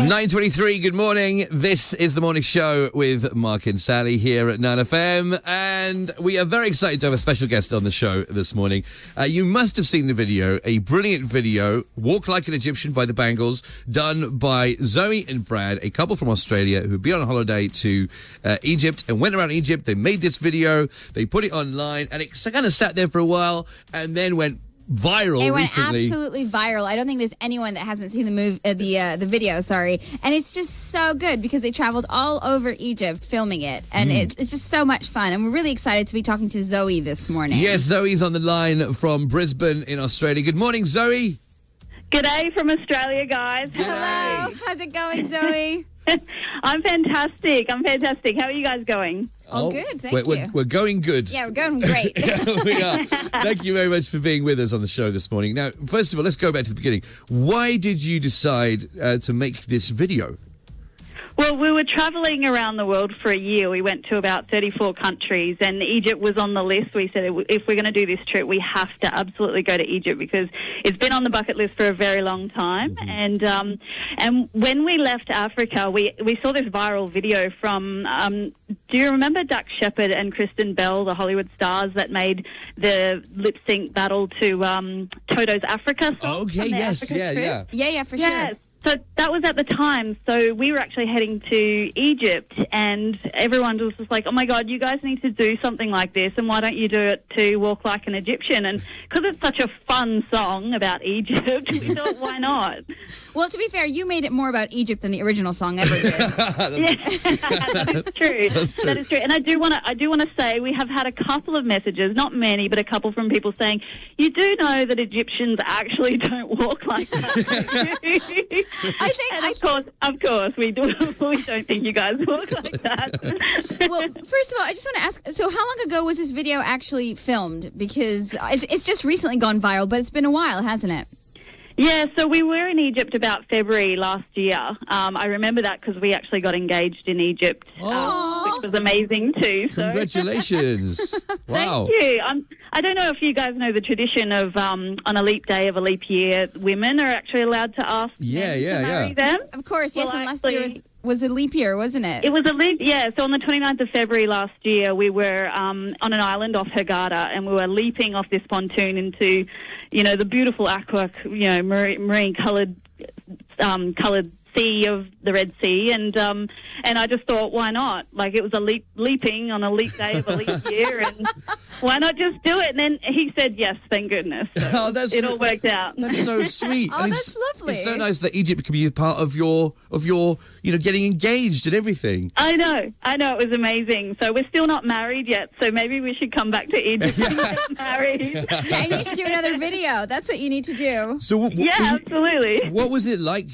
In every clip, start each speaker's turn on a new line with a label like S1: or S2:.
S1: 9:23, good morning. This is the morning show with Mark and Sally here at NileFM, and we are very excited to have a special guest on the show this morning. You must have seen the video, a brilliant video, Walk Like an Egyptian by the Bangles, done by Zoe and Brad, a couple from Australia who'd been on holiday to Egypt and went around Egypt. They made this video, they put it online, and it kind of sat there for a while and then went viral.
S2: It went
S1: recently.
S2: absolutely viral. I don't think there's anyone that hasn't seen the video. Sorry, and it's just so good because they traveled all over Egypt filming it, and it's just so much fun. And we're really excited to be talking to Zoe this morning.
S1: Yes, Zoe's on the line from Brisbane in Australia. Good morning, Zoe.
S3: G'day from Australia, guys.
S2: Hello. How's it going, Zoe?
S3: I'm fantastic. How are you guys going?
S2: All good, thank you.
S1: We're going good.
S2: Yeah, we're going great.
S1: We are. Thank you very much for being with us on the show this morning. Now, first of all, let's go back to the beginning. Why did you decide to make this video?
S3: Well, we were travelling around the world for a year. We went to about 34 countries, and Egypt was on the list. We said, if we're going to do this trip, we have to absolutely go to Egypt because it's been on the bucket list for a very long time. And when we left Africa, we saw this viral video from, do you remember Duck Shepard and Kristen Bell, the Hollywood stars that made the lip-sync battle to Toto's Africa song?
S1: Okay, yes, yeah.
S2: Yeah, for sure.
S3: So that was at the time. So we were actually heading to Egypt, and everyone was just like, oh, my God, you guys need to do something like this, and why don't you do it to Walk Like an Egyptian? And because it's such a fun song about Egypt, we thought, why not?
S2: Well, to be fair, you made it more about Egypt than the original song ever did.
S3: That's true. That is true. And I do want to say we have had a couple of messages, not many, but a couple from people saying, you do know that Egyptians actually don't walk like that. Of course, we do. We don't think you guys walk like that.
S2: Well, first of all, I just want to ask, so how long ago was this video actually filmed? Because it's just recently gone viral, but it's been a while, hasn't it?
S3: Yeah, so we were in Egypt about February last year. I remember that because we actually got engaged in Egypt, which was amazing too. So.
S1: Congratulations. Wow.
S3: Thank you. I don't know if you guys know the tradition of on a leap day of a leap year, women are actually allowed to ask men to marry them.
S2: Of course, yes, and last year was a leap year, wasn't it?
S3: It was a leap, yeah. So on the 29th of February last year, we were on an island off Hurghada, and we were leaping off this pontoon into, the beautiful marine coloured sea of the Red Sea, and I just thought, why not? Like, it was a leaping on a leap day of a leap year, and why not just do it? And then he said yes, thank goodness. So it all worked out.
S1: That's so sweet.
S2: Oh, that's lovely.
S1: It's so nice that Egypt can be a part of your getting engaged and everything.
S3: I know, it was amazing. So we're still not married yet, so maybe we should come back to Egypt and get married.
S2: Yeah, you need to do another video. That's what you need to do.
S1: So
S3: absolutely.
S1: What was it like,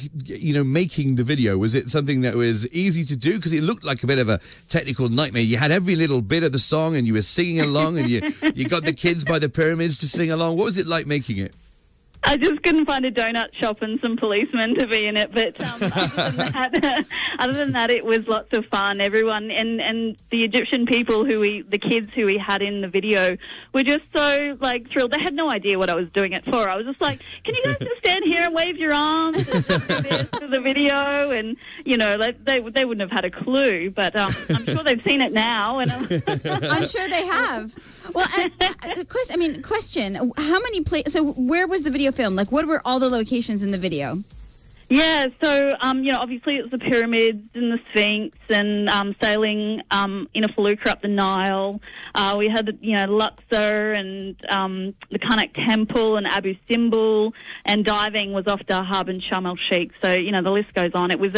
S1: making the video? Was it something that was easy to do? Because it looked like a bit of a technical nightmare. You had every little bit of the song and you were singing along and you got the kids by the pyramids to sing along. What was it like making it?
S3: I just couldn't find a donut shop and some policemen to be in it, but other than that, it was lots of fun. Everyone and the Egyptian people the kids who we had in the video were just so thrilled. They had no idea what I was doing it for. I was just like, can you guys just stand here and wave your arms and do this to the video? And they wouldn't have had a clue, but I'm sure they've seen it now, and
S2: I'm sure they have. Well, question: how many So, where was the video filmed? What were all the locations in the video?
S3: Yeah, so obviously it was the pyramids and the Sphinx and sailing in a felucca up the Nile. We had Luxor and the Karnak Temple and Abu Simbel, and diving was off Dahab and Sharm el Sheikh. So the list goes on. It was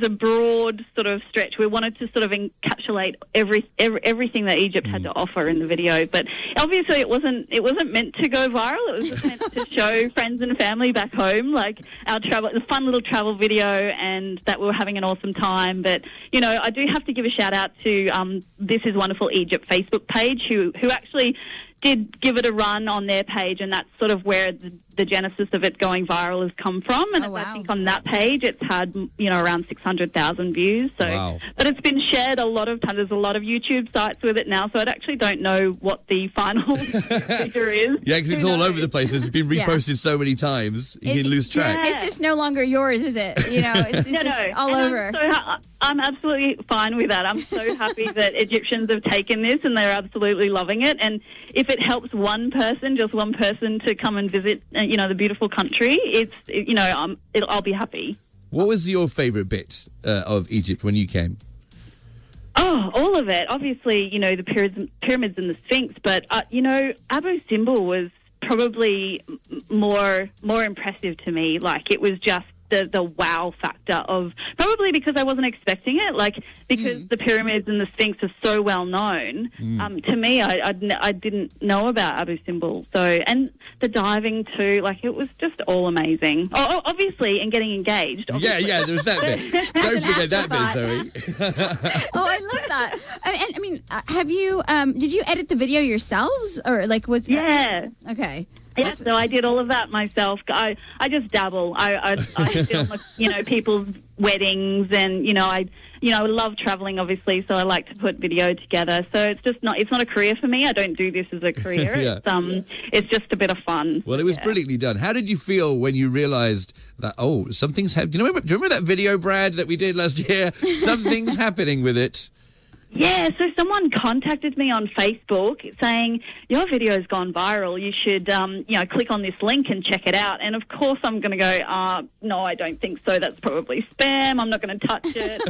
S3: a broad sort of stretch. We wanted to sort of encapsulate everything that Egypt had to offer in the video, but obviously it wasn't meant to go viral. It was just meant to show friends and family back home, our travel. It was a fun little travel video, and that we were having an awesome time. But I do have to give a shout out to This Is Wonderful Egypt Facebook page, who actually did give it a run on their page, and that's sort of where the genesis of it going viral has come from. And I think on that page it's had, around 600,000 views. So, but it's been shared a lot of times. There's a lot of YouTube sites with it now, so I actually don't know what the final figure is.
S1: Yeah, because it's all over the place. It's been reposted so many times, you can lose track.
S2: It's just no longer yours, is it? It's just all over.
S3: I'm absolutely fine with that. I'm so happy that Egyptians have taken this and they're absolutely loving it. And if it helps just one person to come and visit, the beautiful country, I'll be happy.
S1: What was your favourite bit of Egypt when you came?
S3: Oh, all of it. Obviously, the pyramids and the Sphinx, but Abu Simbel was probably more impressive to me. Like, it was just the wow factor of, probably because I wasn't expecting it, because the pyramids and the Sphinx are so well known. To me, I didn't know about Abu Simbel. So, and the diving too, it was just all amazing. Oh, obviously, and getting engaged. Obviously.
S1: Yeah, there was that bit. Don't forget that bit, Zoe.
S2: Oh, I love that. And I mean, have you? Did you edit the video yourselves, or was?
S3: Yeah.
S2: Okay.
S3: Yeah, so I did all of that myself. I just dabble. I film, people's weddings, and I love traveling, obviously. So I like to put video together. So it's not a career for me. I don't do this as a career.
S1: Yeah.
S3: It's just a bit of fun.
S1: Well, it was brilliantly done. How did you feel when you realised that something's happening? Do you remember that video, Brad, that we did last year? Something's happening with it.
S3: Yeah, so someone contacted me on Facebook saying, your video's gone viral. You should, click on this link and check it out. And, of course, I'm going to go, no, I don't think so. That's probably spam. I'm not going to touch it.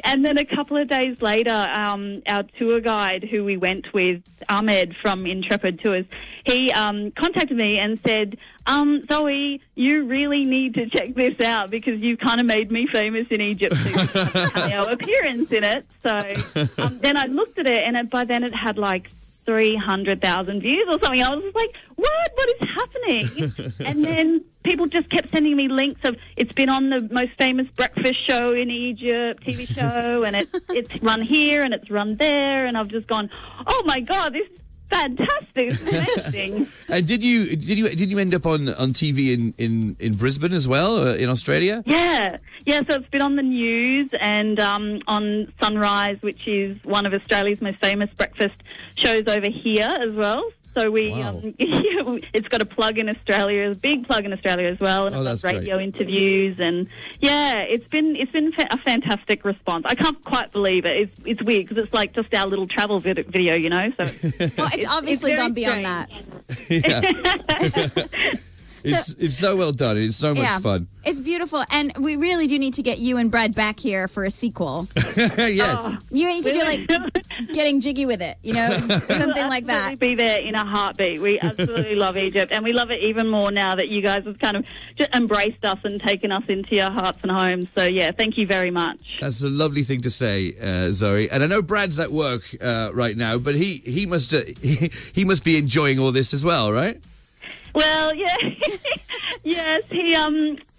S3: and then a couple of days later, our tour guide who we went with, Ahmed from Intrepid Tours, he contacted me and said, Zoe, you really need to check this out because you've kind of made me famous in Egypt. So cameo appearance in it. So then I looked at it, and by then it had 300,000 views or something. I was just like, what is happening? And then people just kept sending me links of, it's been on the most famous breakfast show in Egypt, TV show, and it's run here and it's run there. And I've just gone, oh my God, this is fantastic. It's amazing.
S1: And did you end up on TV in Brisbane as well, in Australia?
S3: Yeah. So it's been on the news and on Sunrise, which is one of Australia's most famous breakfast shows over here as well. So it's got a plug in Australia, a big plug in Australia as well, and it does radio interviews, and it's been a fantastic response. I can't quite believe it. It's weird because it's just our little travel video, So
S2: it's obviously gone beyond that.
S1: It's so well done. It's so much fun.
S2: It's beautiful, and we really do need to get you and Brad back here for a sequel.
S1: Yes.
S2: You need to do getting jiggy with it, something like that.
S3: We'll be there in a heartbeat. We absolutely love Egypt, and we love it even more now that you guys have kind of just embraced us and taken us into your hearts and homes. So thank you very much.
S1: That's a lovely thing to say, Zoe. And I know Brad's at work right now, but he must be enjoying all this as well, right?
S3: Well, yeah. Yes,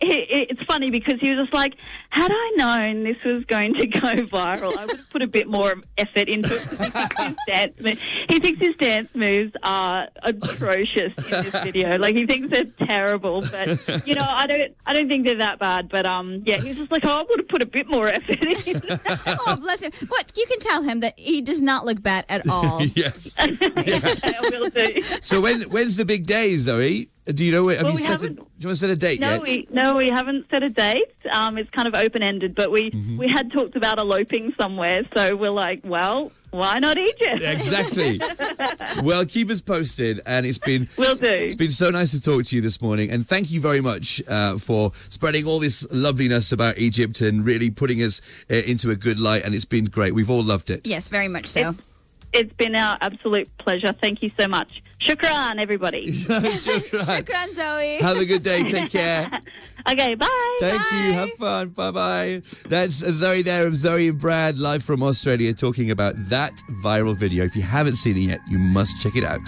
S3: it's funny because he was just like, had I known this was going to go viral, I would have put a bit more effort into it. He thinks his dance moves are atrocious in this video. He thinks they're terrible, but I don't think they're that bad. But he's just like, I would have put a bit more effort in.
S2: Oh, bless him! What you can tell him that he does not look bad at all.
S1: Yes,
S3: I will do.
S1: So when's the big day, Zoe? Do you know? Do you want to set a date yet?
S3: We haven't set a date. It's kind of open-ended, but we had talked about eloping somewhere, so we're like, well, why not Egypt?
S1: Exactly. Well, keep us posted, and
S3: Will do.
S1: It's been so nice to talk to you this morning, and thank you very much for spreading all this loveliness about Egypt and really putting us into a good light, and it's been great. We've all loved it.
S2: Yes, very much so.
S3: It's been our absolute pleasure. Thank you so much. Shukran, everybody.
S2: Shukran, Zoe.
S1: Have a good day. Take care.
S3: Okay, bye.
S1: Thank you. Have fun. Bye-bye. That's Zoe there of Zoe and Brad live from Australia talking about that viral video. If you haven't seen it yet, you must check it out.